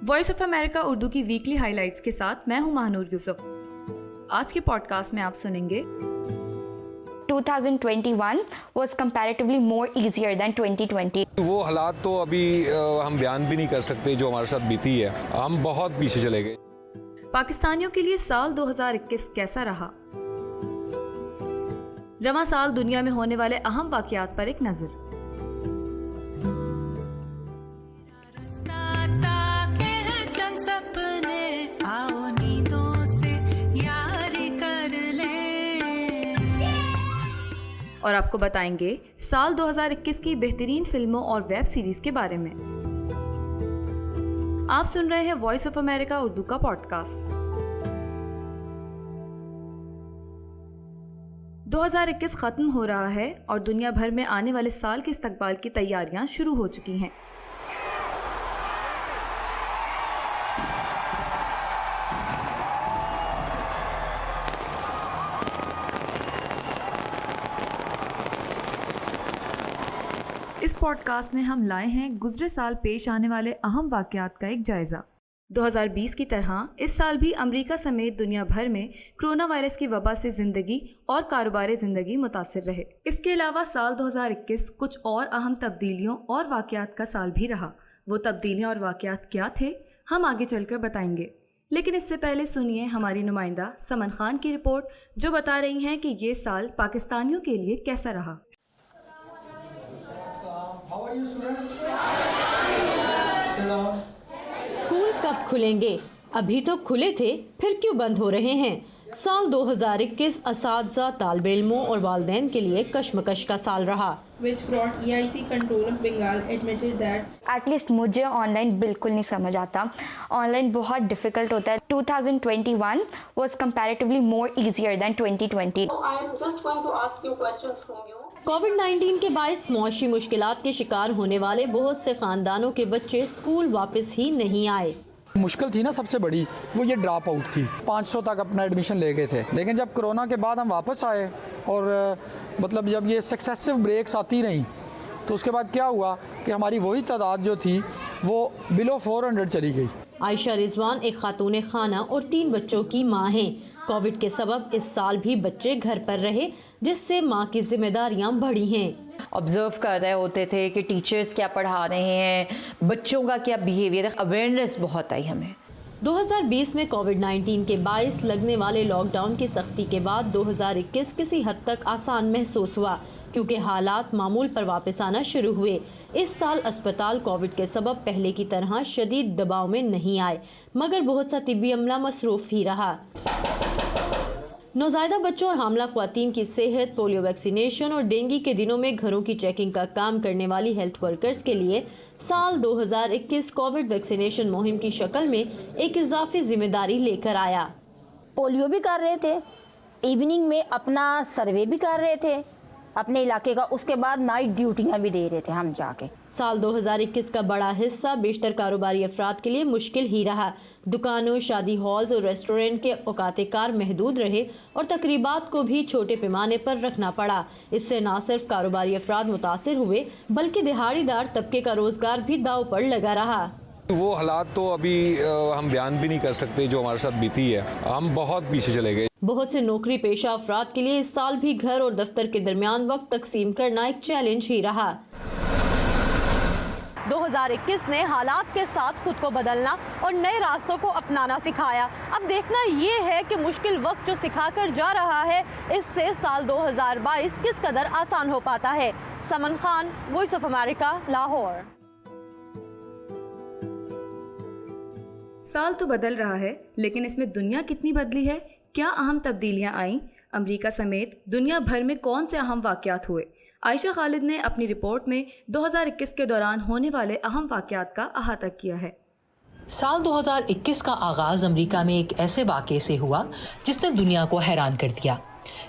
Voice of امریکہ اردو کی weekly high lights کے ساتھ میں ہوں ماہنور یوسف۔ آج کے پوڈ کاسٹ میں آپ سنیں گے 2021 was comparatively more easier than 2020. وہ حالات تو ابھی ہم بیان بھی نہیں کر سکتے جو ہمارے ساتھ بیتی ہے، ہم بہت پیچھے چلے گئے۔ پاکستانیوں کے لیے سال 2021 کیسا رہا؟ رواں سال دنیا میں ہونے والے اہم واقعات پر ایک نظر۔ اور آپ کو بتائیں گے سال 2021 کی بہترین فلموں اور ویب سیریز کے بارے میں۔ آپ سن رہے ہیں وائس آف امریکہ اردو کا پوڈ کاسٹ۔ 2021 ختم ہو رہا ہے اور دنیا بھر میں آنے والے سال کے استقبال کی تیاریاں شروع ہو چکی ہیں۔ اس پوڈ کاسٹ میں ہم لائے ہیں گزرے سال پیش آنے والے اہم واقعات کا ایک جائزہ۔ 2020 کی طرح اس سال بھی امریکہ سمیت دنیا بھر میں کرونا وائرس کی وبا سے زندگی اور کاروبار زندگی متاثر رہے۔ اس کے علاوہ سال 2021 کچھ اور اہم تبدیلیوں اور واقعات کا سال بھی رہا۔ وہ تبدیلیاں اور واقعات کیا تھے ہم آگے چل کر بتائیں گے، لیکن اس سے پہلے سنیے ہماری نمائندہ سمن خان کی رپورٹ جو بتا رہی ہیں کہ یہ سال پاکستانیوں کے لیے کیسا رہا۔ اسکول کب کھلیں گے؟ ابھی تو کھلے تھے، پھر کیوں بند ہو رہے ہیں؟ سال 2021 اساتذہ، طالب علموں اور والدین کے لیے کشمکش کا سال رہا۔ which brought EIC control of Bengal admitted that at least مجھے آن لائن بالکل نہیں سمجھ آتا، آن لائن بہت ڈیفیکلٹ ہوتا ہے۔ 2021 was comparatively more easier than 2020. I am just going to ask you questions from you. COVID-19 کے باعث معاشی مشکلات کے شکار ہونے والے بہت سے خاندانوں کے بچے اسکول واپس ہی نہیں آئے۔ مشکل تھی نا سب سے بڑی، وہ یہ ڈراپ آؤٹ تھی۔ 500 تک اپنا ایڈمیشن لے گئے تھے، لیکن جب کرونا کے بعد ہم واپس آئے اور مطلب جب یہ سکسیسو بریکس آتی رہیں تو اس کے بعد کیا ہوا کہ ہماری وہی تعداد جو تھی وہ بلو 400 چلی گئی۔ عائشہ رضوان ایک خاتون خانہ اور 3 بچوں کی ماں ہیں۔ کووڈ کے سبب اس سال بھی بچے گھر پر رہے، جس سے ماں کی ذمہ داریاں بڑھی ہیں۔ آبزرو کر رہے ہوتے تھے کہ ٹیچرز کیا پڑھا رہے ہیں، بچوں کا کیا بیہیویئر، اویئرنیس بہت آئی ہمیں۔ 2020 میں کووڈ-19 کے باعث لگنے والے لاک ڈاؤن کی سختی کے بعد 2021 کسی حد تک آسان محسوس ہوا، کیونکہ حالات معمول پر واپس آنا شروع ہوئے۔ اس سال اسپتال کووڈ کے سبب پہلے کی طرح شدید دباؤ میں نہیں آئے، مگر بہت سا طبی عملہ مصروف ہی رہا۔ نوزائیدہ بچوں اور حاملہ خواتین کی صحت، پولیو ویکسینیشن اور ڈینگی کے دنوں میں گھروں کی چیکنگ کا کام کرنے والی ہیلتھ ورکرز کے لیے سال 2021 کووڈ ویکسینیشن مہم کی شکل میں ایک اضافی ذمہ داری لے کر آیا۔ پولیو بھی کر رہے تھے، ایوننگ میں اپنا سروے بھی کر رہے تھے اپنے علاقے کا، اس کے بعد نائٹ ڈیوٹیاں بھی دے رہے تھے ہم جا کے۔ سال 2021 کا بڑا حصہ بیشتر کاروباری افراد کے لیے مشکل ہی رہا۔ دکانوں، شادی ہالز اور ریسٹورنٹ کے اوقات کار محدود رہے اور تقریبات کو بھی چھوٹے پیمانے پر رکھنا پڑا۔ اس سے نہ صرف کاروباری افراد متاثر ہوئے بلکہ دہاڑی دار طبقے کا روزگار بھی داؤ پر لگا رہا۔ وہ حالات تو ابھی ہم بیان بھی نہیں کر سکتے جو ہمارے ساتھ بیتی ہے، ہم بہت پیچھے چلے گئے۔ بہت سے نوکری پیشہ افراد کے لیے اس سال بھی گھر اور دفتر کے درمیان وقت تقسیم کرنا ایک چیلنج ہی رہا۔ 2021 نے حالات کے ساتھ خود کو بدلنا اور نئے راستوں کو اپنانا سکھایا۔ اب دیکھنا یہ ہے کہ مشکل وقت جو سکھا کر جا رہا ہے، اس سے سال 2022 کس قدر آسان ہو پاتا ہے۔ Saman Khan, voice of America, Lahore. سال تو بدل رہا ہے، لیکن اس میں دنیا کتنی بدلی ہے؟ کیا اہم تبدیلیاں آئیں؟ امریکہ سمیت دنیا بھر میں کون سے اہم واقعات ہوئے؟ عائشہ خالد نے اپنی رپورٹ میں 2021 کے دوران ہونے والے اہم واقعات کا احاطہ کیا ہے۔ سال 2021 کا آغاز امریکہ میں ایک ایسے واقعے سے ہوا جس نے دنیا کو حیران کر دیا۔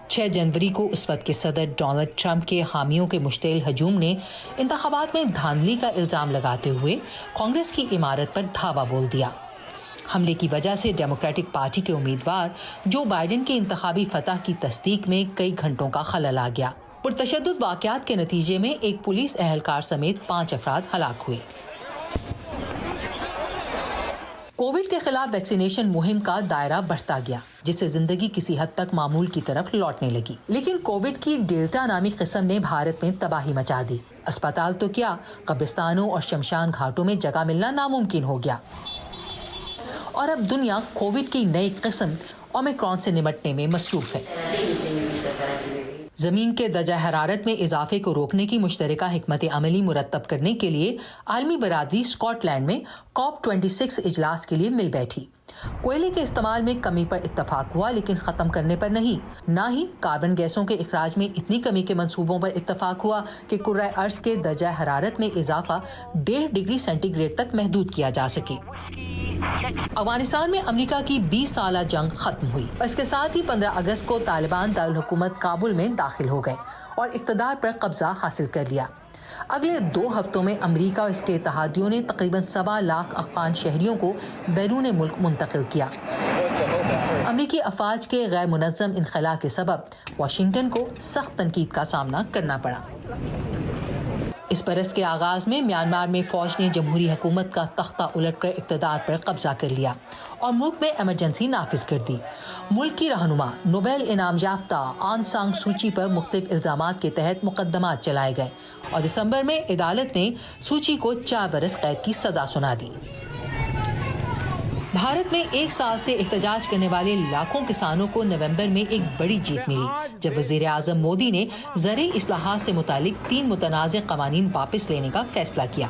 6 جنوری کو اس وقت کے صدر ڈونلڈ ٹرمپ کے حامیوں کے مشتعل ہجوم نے انتخابات میں دھاندلی کا الزام لگاتے ہوئے کانگریس کی عمارت پر دھاوا بول دیا۔ حملے کی وجہ سے ڈیموکریٹک پارٹی کے امیدوار جو بائیڈن کی انتخابی فتح کی تصدیق میں کئی گھنٹوں کا خلل آ گیا۔ پرتشدد واقعات کے نتیجے میں ایک پولیس اہلکار سمیت 5 افراد ہلاک ہوئے۔ कोविड के खिलाफ वैक्सीनेशन मुहिम का दायरा बढ़ता गया, जिससे जिंदगी किसी हद तक मामूल की तरफ लौटने लगी। लेकिन कोविड की डेल्टा नामी किस्म ने भारत में तबाही मचा दी। अस्पताल तो क्या, कब्रिस्तानों और शमशान घाटों में जगह मिलना नामुमकिन हो गया। और अब दुनिया कोविड की नई किस्म ओमिक्रॉन से निपटने में मसरूफ है। ज़मीन के दर्जा हरारत में इजाफे को रोकने की मुश्तरका हिकमत अमली मुरतब करने के लिए आलमी बरादरी स्कॉटलैंड में COP26 इजलास के लिए मिल बैठी। कोयले के इस्तेमाल में कमी पर इत्तफाक हुआ, लेकिन ख़त्म करने पर नहीं। ना ही कार्बन गैसों के इखराज में इतनी कमी के मंसूबों पर इत्तफाक हुआ कि कुर्रा अर्ज़ के दर्जा हरारत में इजाफा 1.5 डिग्री सेंटीग्रेड तक महदूद किया जा सके। अफगानिस्तान में अमेरिका की 20 साला जंग खत्म हुई और इसके साथ ही 15 अगस्त को तालिबान दारुल हुकूमत काबुल में दाखिल हो गए और इक़्तिदार पर कब्जा हासिल कर लिया। अगले 2 हफ्तों में अमेरिका और इसके इत्तेहादियों ने तकरीबन 7 लाख अफगान शहरियों को बैरून मुल्क मुंतकिल किया। अमेरिकी अफवाज के गैर मुनज़्ज़म इनखला के सबब वाशिंगटन को सख्त तनकीद का सामना करना पड़ा। इस बरस के आगाज में म्यांमार में फौज ने जमहूरी हुकूमत का तख्ता उलटकर इक़्तिदार पर कब्जा कर लिया और मुल्क में इमरजेंसी नाफिज कर दी। मुल्क की रहनुमा नोबेल इनाम याफ्ता आंग सान सू की पर मुख्तलिफ इल्ज़ामात के तहत मुकदमात चलाए गए और दिसंबर में अदालत ने सू की को 4 बरस कैद की सजा सुना दी। भारत में 1 साल से एहतजाज करने वाले लाखों किसानों को नवंबर में एक बड़ी जीत मिली, जब वज़ीर आज़म मोदी ने ज़रूरी इस्लाहात से मुतालिक 3 मुतनाज़ क़वानीन वापस लेने का फैसला किया।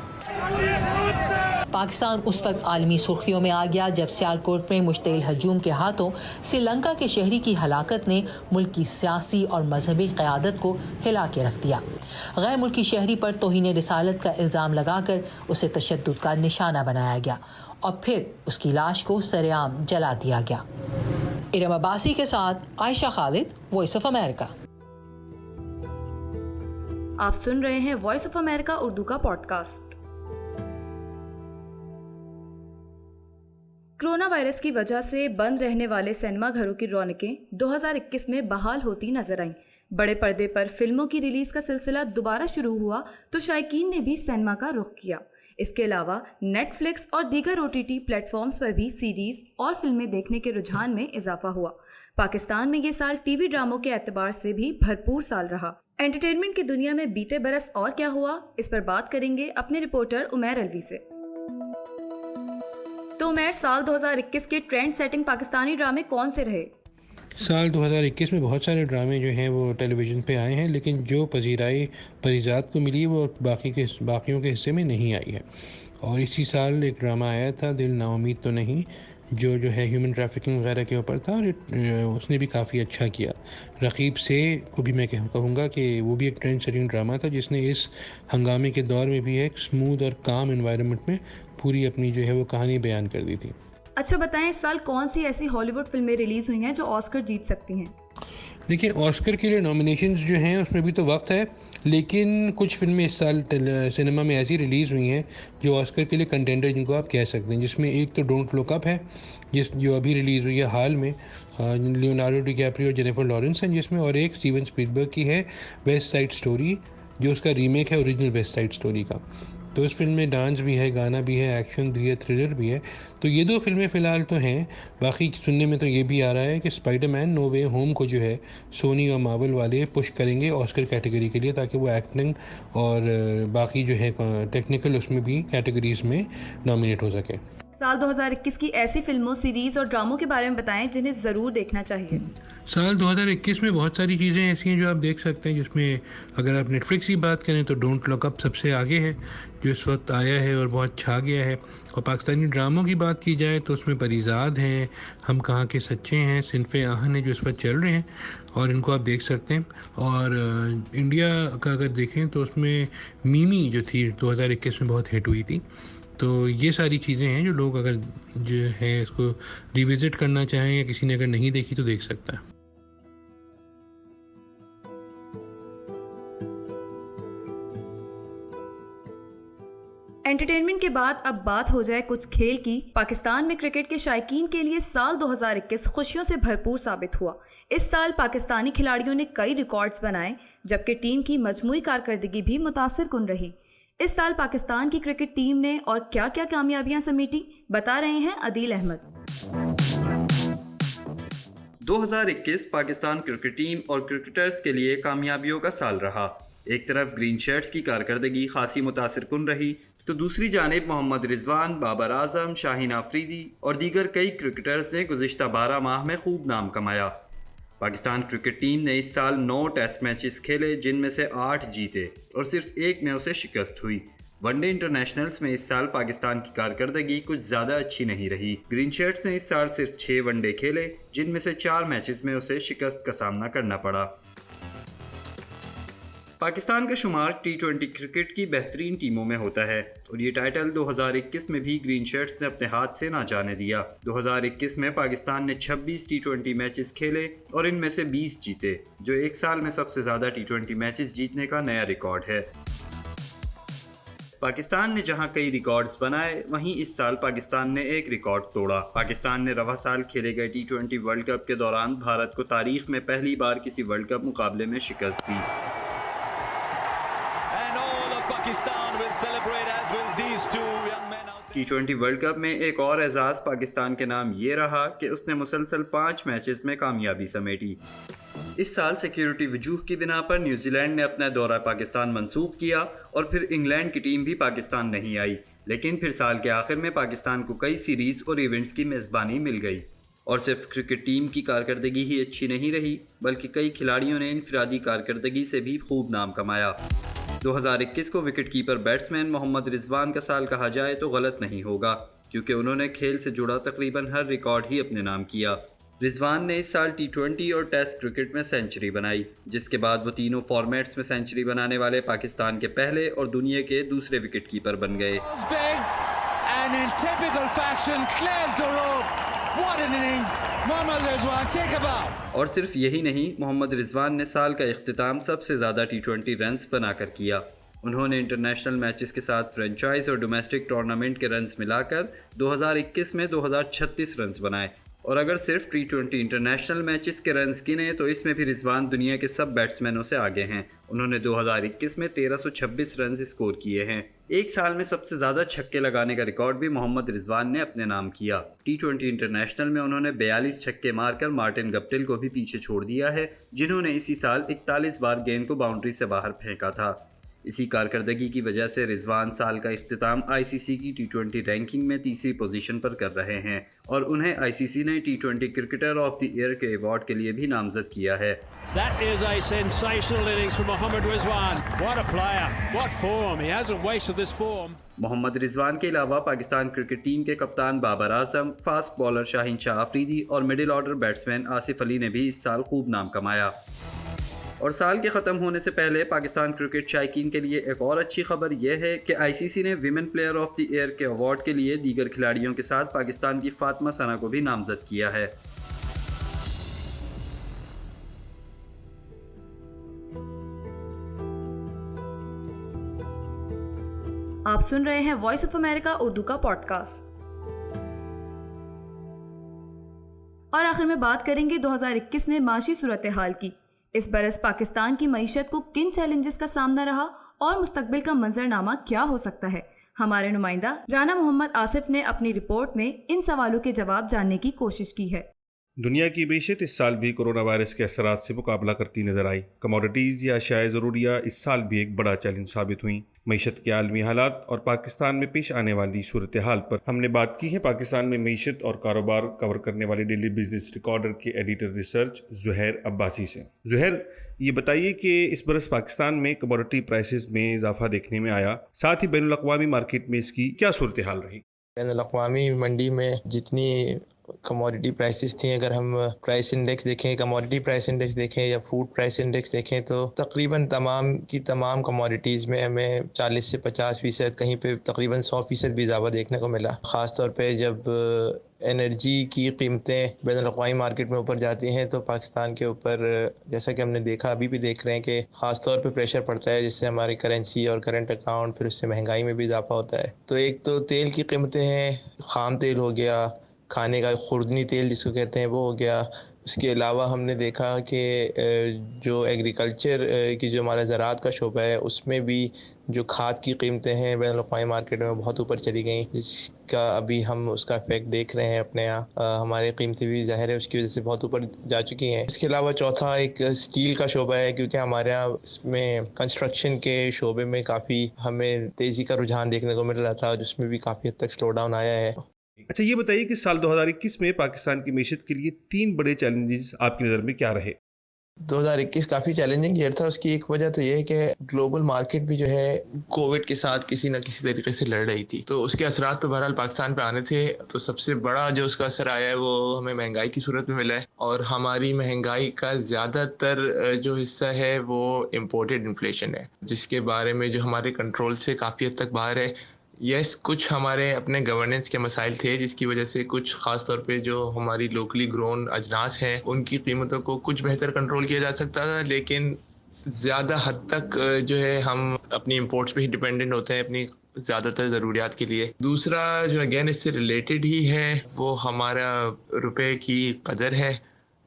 पाकिस्तान उस वक्त आलमी सुर्खियों में आ गया जब सियालकोट में मुश्तइल हजूम के हाथों श्रीलंका के शहरी की हलाकत ने मुल्क की सियासी और मजहबी क़यादत को हिला के रख दिया। गैर मुल्की शहरी पर तौहीन रिसालत का इल्ज़ाम लगाकर उसे तशद्दुद का निशाना बनाया गया और फिर उसकी लाश को सरेआम जला दिया गया। इरम अब्बासी के साथ Ayesha Khalid, voice of America. आप सुन रहे हैं वॉइस ऑफ अमेरिका उर्दू का पॉडकास्ट। कोरोना वायरस की वजह से बंद रहने वाले सिनेमा घरों की रौनकें 2021 में बहाल होती नजर आईं। बड़े पर्दे पर फिल्मों की रिलीज का सिलसिला दोबारा शुरू हुआ तो शायकीन ने भी सिनेमा का रुख किया। इसके अलावा नेटफ्लिक्स और दीगर OTT प्लेटफॉर्म्स पर भी सीरीज और फिल्में देखने के रुझान में इजाफा हुआ। पाकिस्तान में ये साल टीवी ड्रामों के एतबार से भी भरपूर साल रहा। एंटरटेनमेंट की दुनिया में बीते बरस और क्या हुआ, इस पर बात करेंगे अपने रिपोर्टर उमैर अलवी से। तो उमैर, साल 2021 के ट्रेंड सेटिंग पाकिस्तानी ड्रामे कौन से रहे? साल 2021 में बहुत सारे ड्रामे जो हैं वो टेलीविज़न पे आए हैं, लेकिन जो पजीराई परिजात को मिली वो बाकियों के हिस्से में नहीं आई है। और इसी साल एक ड्रामा आया था, दिल नाउमीद तो नहीं, जो है ह्यूमन ट्रैफिकिंग वगैरह के ऊपर था और उसने भी काफ़ी अच्छा किया। रकीब से को भी मैं कहूँगा कि वो भी एक ट्रेंड सेटिंग ड्रामा था, जिसने इस हंगामे के दौर में भी एक स्मूथ और काम एनवायरनमेंट में पूरी अपनी जो है वो कहानी बयान कर दी थी। अच्छा बताएं, इस साल कौन सी ऐसी हॉलीवुड फिल्में रिलीज हुई हैं जो ऑस्कर जीत सकती हैं? देखिए, ऑस्कर के लिए नॉमिनेशंस जो हैं उसमें भी तो वक्त है, लेकिन कुछ फिल्में इस साल सिनेमा में ऐसी रिलीज़ हुई हैं जो ऑस्कर के लिए कंटेंडर जिनको आप कह सकते हैं, जिसमें एक तो डोंट लुक अप है जो अभी रिलीज़ हुई है हाल में, लियोनार्डो डिकैप्रियो और जेनिफर लॉरेंस हैं जिसमें, और एक स्टीवन स्पीलबर्ग की है वेस्ट साइड स्टोरी, जो उसका रीमेक है ओरिजिनल वेस्ट साइड स्टोरी का। तो इस फिल्म में डांस भी है, गाना भी है, एक्शन भी है, थ्रिलर भी है। तो ये 2 फिल्में फ़िलहाल तो हैं। बाकी सुनने में तो ये भी आ रहा है कि स्पाइडरमैन नो वे होम को जो है सोनी और मार्वल वाले पुश करेंगे ऑस्कर कैटेगरी के लिए, ताकि वो एक्टिंग और बाकी जो है टेक्निकल उसमें भी कैटेगरीज में नॉमिनेट हो सके। साल 2021 की ऐसी फिल्मों, सीरीज और ड्रामों के बारे में बताएं जिन्हें ज़रूर देखना चाहिए। साल 2021 में बहुत सारी चीज़ें ऐसी हैं जो आप देख सकते हैं, जिसमें अगर आप नेटफ्लिक्स की बात करें तो डोंट लुक अप सबसे आगे है, जो इस वक्त आया है और बहुत छा गया है। और पाकिस्तानी ड्रामों की बात की जाए तो उसमें परिजाद हैं, हम कहाँ के सच्चे हैं, सिनफ़े आहन है जो इस वक्त चल रहे हैं और इनको आप देख सकते हैं। और इंडिया का अगर देखें तो उसमें मीमी जो थी 2021 में बहुत हिट हुई थी। तो ये सारी चीज़ें हैं जो लोग अगर जो है इसको रिविज़िट करना चाहें या किसी ने अगर नहीं देखी तो देख सकता है। एंटरटेनमेंट के बाद अब बात हो जाए कुछ खेल की। पाकिस्तान में क्रिकेट के शायकीन के लिए साल 2021 खुशियों से भरपूर साबित हुआ। इस साल पाकिस्तानी खिलाड़ियों ने कई रिकॉर्ड्स बनाए, जबकि टीम की मजमूई कारकर्दगी भी मुतासिर कुन रही। इस साल पाकिस्तान की क्रिकेट टीम ने और क्या क्या कामयाबियां समेटी, बता रहे हैं अदील अहमद। 2021 पाकिस्तान क्रिकेट टीम और क्रिकेटर्स के लिए कामयाबियों का साल रहा। एक तरफ ग्रीन शर्ट्स की कारकर्दगी खासी मुतासिरकुन रही, तो दूसरी जानिब मोहम्मद रिजवान, बाबर आजम, शाहीन आफरीदी और दीगर कई क्रिकेटर्स ने गुज़िश्ता 12 माह में खूब नाम कमाया। पाकिस्तान क्रिकेट टीम ने इस साल 9 टेस्ट मैचेस खेले, जिनमें से 8 जीते और सिर्फ एक में उसे शिकस्त हुई। वनडे इंटरनेशनल्स में इस साल पाकिस्तान की कारकर्दगी कुछ ज़्यादा अच्छी नहीं रही। ग्रीन शर्ट्स ने इस साल सिर्फ 6 वनडे खेले, जिनमें से 4 मैचेस में उसे शिकस्त का सामना करना पड़ा। पाकिस्तान का शुमार T20 क्रिकेट की बेहतरीन टीमों में होता है और ये टाइटल 2021 में भी ग्रीन शर्ट्स ने अपने हाथ से ना जाने दिया। 2021 में पाकिस्तान ने 26 T20 मैचेस खेले और इनमें से 20 जीते, जो एक साल में सबसे ज़्यादा T20 मैचेस जीतने का नया रिकॉर्ड है। पाकिस्तान ने जहां कई रिकॉर्ड्स बनाए, वहीं इस साल पाकिस्तान ने एक रिकॉर्ड तोड़ा। पाकिस्तान ने रवा साल खेले गए T20 वर्ल्ड कप के दौरान भारत को तारीख में पहली बार किसी वर्ल्ड कप मुकाबले में शिकस्त दी। T20 वर्ल्ड कप में एक और एजाज़ पाकिस्तान के नाम ये रहा कि उसने मुसलसल 5 मैचेस में कामयाबी समेटी। इस साल सिक्योरिटी वजूह की बिना पर न्यूजीलैंड ने अपना दौरा पाकिस्तान मंसूख किया और फिर इंग्लैंड की टीम भी पाकिस्तान नहीं आई, लेकिन फिर साल के आखिर में पाकिस्तान को कई सीरीज़ और इवेंट्स की मेज़बानी मिल गई। और सिर्फ क्रिकेट टीम की कारकर्दगी ही अच्छी नहीं रही, बल्कि कई खिलाड़ियों ने इनफरादी कारकर्दगी से भी खूब नाम कमाया। 2021 को wicket keeper batsman Mohammad Rizwan का साल कहा जाए तो गलत नहीं होगा, क्योंकि उन्होंने खेल से जुड़ा तकरीबन हर रिकॉर्ड ही अपने नाम किया। रिजवान ने इस साल T20 और टेस्ट क्रिकेट में सेंचुरी बनाई, जिसके बाद वो तीनों फॉर्मेट्स में सेंचुरी बनाने वाले पाकिस्तान के पहले और दुनिया के दूसरे विकेट कीपर बन गए। और सिर्फ यही नहीं, मोहम्मद रिजवान ने साल का इख्तिताम सबसे ज़्यादा T20 रन्स बनाकर किया। उन्होंने इंटरनेशनल मैचेस के साथ फ्रेंचाइज और डोमेस्टिक टूर्नामेंट के रन्स मिलाकर 2021 में 2036 रन्स बनाए। और अगर सिर्फ T20 इंटरनेशनल मैचेस के रन्स गिने तो इसमें भी रिजवान दुनिया के सब बैट्समैनों से आगे हैं। उन्होंने 2021 में 1326 रन्स स्कोर किए हैं। एक साल में सबसे ज़्यादा छक्के लगाने का रिकॉर्ड भी मोहम्मद रिजवान ने अपने नाम किया। T20 इंटरनेशनल में उन्होंने 42 छक्के मारकर मार्टिन गप्टिल को भी पीछे छोड़ दिया है, जिन्होंने इसी साल 41 बार गेंद को बाउंड्री से बाहर फेंका था। इसी कारकर्दगी की वजह से रिजवान साल का इख्तिताम ICC की T20 रैंकिंग में तीसरी पोजीशन पर कर रहे हैं और उन्हें ICC ने T20 cricketer of the year के अवार्ड के लिए भी नामजद किया है। That is a sensational innings from Mohammad Rizwan. What a player. What form. He hasn't wasted this form. Mohammad Rizwan के अलावा पाकिस्तान क्रिकेट टीम के कप्तान बाबर आजम, फास्ट बॉलर शाहीन शाह आफरीदी और middle order batsman Asif Ali ने भी इस साल खूब नाम कमाया। और साल के ख़त्म होने से पहले पाकिस्तान क्रिकेट शायकीन के लिए एक और अच्छी खबर यह है कि ICC ने women player of the year के अवार्ड के लिए दीगर खिलाड़ियों के साथ पाकिस्तान की फातिमा सना को भी नामजद किया है। आप सुन रहे हैं वॉइस ऑफ अमेरिका उर्दू का पॉडकास्ट। और आखिर में बात करेंगे 2021 में माशी सूरत हाल की। इस बरस पाकिस्तान की मईशत को किन चैलेंजेस का सामना रहा और मुस्तकबिल का मंजरनामा क्या हो सकता है। हमारे नुमाइंदा राना मोहम्मद आसिफ ने अपनी रिपोर्ट में इन सवालों के जवाब जानने की कोशिश की है। दुनिया की मईशत इस साल भी कोरोना वायरस के असरात से मुकाबला करती नजर आई। कमोडिटीज़ या अशियाए ज़रूरिया इस साल भी एक बड़ा चैलेंज साबित हुई। मईशत के आलमी हालात और पाकिस्तान में पेश आने वाली सूरत हाल पर हमने बात की है पाकिस्तान में मईशत और कारोबार कवर करने वाले डेली बिजनेस रिकॉर्डर के एडिटर रिसर्च ज़ुहैर अब्बासी से। ज़ुहैर, ये बताइए कि इस बरस पाकिस्तान में कमोडिटी प्राइसेस में इजाफा देखने में आया, साथ ही बैनुल अक़वामी मार्केट में इसकी क्या सूरत हाल रही? बैनुल अक़वामी मंडी में जितनी कमोडिटी प्राइसेस थी, अगर हम प्राइस इंडेक्स देखें, कमोडिटी प्राइस इंडेक्स देखें या फूड प्राइस इंडेक्स देखें, तो तकरीबन तमाम की तमाम कमोडिटीज़ में हमें 40 से 50%, कहीं पे तकरीबन 100% भी इजाफा देखने को मिला। ख़ास तौर पे जब एनर्जी की कीमतें बैनुल-अक़वामी मार्केट में ऊपर जाती हैं तो पाकिस्तान के ऊपर, जैसा कि हमने देखा, अभी भी देख रहे हैं कि ख़ास तौर पे प्रेशर पड़ता है, जिससे हमारी करेंसी और करंट अकाउंट, फिर उससे महंगाई में भी इजाफा होता है। तो एक तो तेल की कीमतें हैं, ख़ाम तेल हो गया, खाने का खुर्दनी तेल जिसको कहते हैं वो हो गया, اس کے علاوہ ہم نے دیکھا کہ جو ایگریکلچر کی جو ہمارا زراعت کا شعبہ ہے اس میں بھی جو کھاد کی قیمتیں ہیں بین الاقوامی مارکیٹ میں بہت اوپر چلی گئیں، جس کا ابھی ہم اس کا افیکٹ دیکھ رہے ہیں اپنے یہاں. ہماری قیمتیں بھی ظاہر ہے اس کی وجہ سے بہت اوپر جا چکی ہیں. اس کے علاوہ چوتھا ایک اسٹیل کا شعبہ ہے، کیونکہ ہمارے یہاں اس میں کنسٹرکشن کے شعبے میں کافی ہمیں تیزی کا رجحان دیکھنے کو مل رہا تھا، جس میں بھی کافی حد تک سلو ڈاؤن آیا ہے. اچھا یہ بتائیے کہ سال 2021 میں پاکستان کی معیشت کے لیے 3 بڑے چیلنجز آپ کی نظر میں کیا رہے؟ 2021 کافی چیلنجنگ ایئر تھا. اس کی ایک وجہ تو یہ ہے کہ گلوبل مارکیٹ بھی جو ہے کووڈ کے ساتھ کسی نہ کسی طریقے سے لڑ رہی تھی، تو اس کے اثرات تو بہرحال پاکستان پہ آنے تھے. تو سب سے بڑا جو اس کا اثر آیا ہے وہ ہمیں مہنگائی کی صورت میں ملا ہے، اور ہماری مہنگائی کا زیادہ تر جو حصہ ہے وہ امپورٹڈ انفلیشن ہے، جس کے بارے میں جو ہمارے کنٹرول سے کافی حد تک باہر ہے. یس کچھ ہمارے اپنے گورننس کے مسائل تھے، جس کی وجہ سے کچھ خاص طور پہ جو ہماری لوکلی گرون اجناس ہیں ان کی قیمتوں کو کچھ بہتر کنٹرول کیا جا سکتا تھا، لیکن زیادہ حد تک جو ہے ہم اپنی امپورٹس پہ ہی ڈیپینڈنٹ ہوتے ہیں اپنی زیادہ تر ضروریات کے لیے. دوسرا جو اگین اس سے ریلیٹڈ ہی ہے وہ ہمارا روپے کی قدر ہے،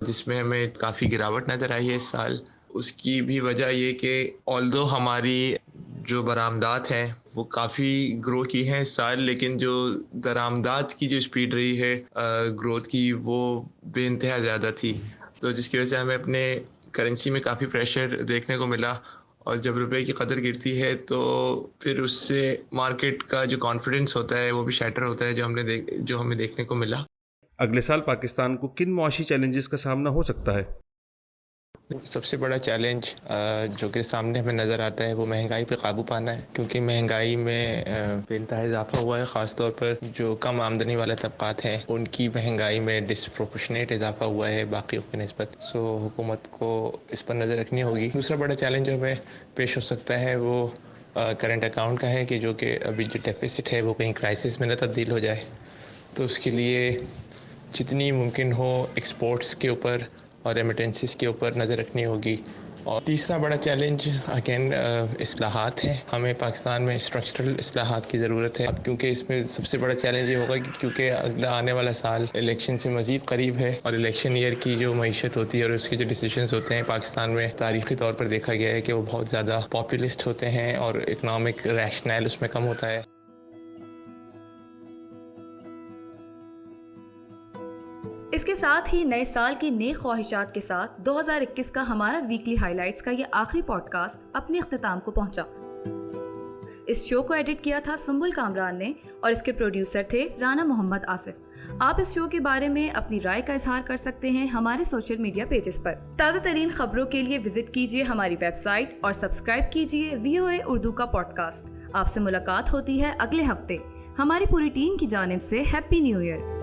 جس میں ہمیں کافی گراوٹ نظر آئی ہے اس سال. اس کی بھی وجہ یہ کہ آلدو ہماری جو برآمدات ہیں وہ کافی گرو کی ہیں اس سال، لیکن جو درآمدات کی جو اسپیڈ رہی ہے گروتھ کی وہ بے انتہا زیادہ تھی، تو جس کی وجہ سے ہمیں اپنے کرنسی میں کافی پریشر دیکھنے کو ملا. اور جب روپے کی قدر گرتی ہے تو پھر اس سے مارکیٹ کا جو کانفیڈنس ہوتا ہے وہ بھی شیٹر ہوتا ہے، جو ہمیں دیکھنے کو ملا. اگلے سال پاکستان کو کن معاشی چیلنجز کا سامنا ہو سکتا ہے؟ سب سے بڑا چیلنج جو کہ سامنے ہمیں نظر آتا ہے وہ مہنگائی پہ قابو پانا ہے، کیونکہ مہنگائی میں بے انتہا اضافہ ہوا ہے. خاص طور پر جو کم آمدنی والے طبقات ہیں ان کی مہنگائی میں ڈسپروپورشنیٹ اضافہ ہوا ہے باقیوں کی نسبت. سو حکومت کو اس پر نظر رکھنی ہوگی. دوسرا بڑا چیلنج جو ہمیں پیش ہو سکتا ہے وہ کرنٹ اکاؤنٹ کا ہے، کہ جو کہ ابھی جو ڈیفیسٹ ہے وہ کہیں کرائسس میں نہ تبدیل ہو جائے. تو اس کے لیے جتنی ممکن ہو ایکسپورٹس کے اوپر اور ریمیٹنسز کے اوپر نظر رکھنی ہوگی. اور تیسرا بڑا چیلنج اگین اصلاحات ہیں. ہمیں پاکستان میں اسٹرکچرل اصلاحات کی ضرورت ہے، کیونکہ اس میں سب سے بڑا چیلنج یہ ہوگا کہ کیونکہ اگلا آنے والا سال الیکشن سے مزید قریب ہے، اور الیکشن ایئر کی جو معیشت ہوتی ہے اور اس کے جو ڈیسیجنز ہوتے ہیں پاکستان میں تاریخی طور پر دیکھا گیا ہے کہ وہ بہت زیادہ پاپولسٹ ہوتے ہیں اور اکنامک ریشنل اس میں کم ہوتا ہے. اس کے ساتھ ہی نئے سال کی نیک خواہشات کے ساتھ 2021 کا ہمارا ویکلی ہائی لائٹس کا یہ آخری پوڈ کاسٹ اپنے اختتام کو پہنچا. اس شو کو ایڈٹ کیا تھا سنبل کامران نے اور اس کے پروڈیوسر تھے رانا محمد آصف. آپ اس شو کے بارے میں اپنی رائے کا اظہار کر سکتے ہیں ہمارے سوشل میڈیا پیجز پر. تازہ ترین خبروں کے لیے وزٹ کیجیے ہماری ویب سائٹ اور سبسکرائب کیجیے VOA اردو کا پوڈ کاسٹ. آپ سے ملاقات ہوتی ہے اگلے ہفتے. ہماری پوری ٹیم کی جانب سے ہیپی نیو ایئر.